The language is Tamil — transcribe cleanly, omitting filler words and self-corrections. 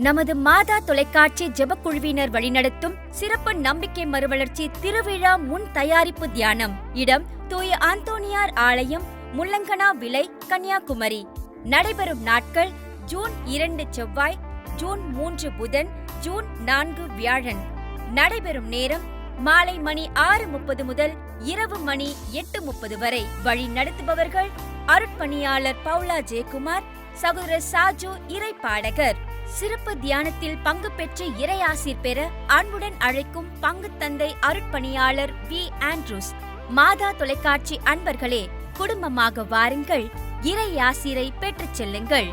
நமது மாதா தொலைக்காட்சி ஜெபக்குழுவினர் வழிநடத்தும் சிறப்பு நம்பிக்கை மறுவளர்ச்சி திருவிழா முன் தயாரிப்பு தியானம். இடம் தூய அந்தோனியார் ஆலயம், முள்ளங்கனா விளை, கன்னியாகுமரி. நடைபெறும் நாட்கள் ஜூன் 2 செவ்வாய், ஜூன் 3 புதன், ஜூன் 4 வியாழன். நடைபெறும் நேரம் மாலை மணி 6:30 முதல் இரவு மணி 8:30 வரை. வழி நடத்துபவர்கள் அருட்பணியாளர் பவுலா ஜெயக்குமார், சகோதரர் சாஜு இறைப்பாடகர். சிறப்பு தியானத்தில் பங்கு பெற்று இறையாசீர் பெற அன்புடன் அழைக்கும் பங்கு தந்தை அருட்பணியாளர் வி. ஆண்ட்ரூஸ். மாதா தொலைக்காட்சி அன்பர்களே, குடும்பமாக வாருங்கள், இறையாசீரை பெற்றுச் செல்லுங்கள்.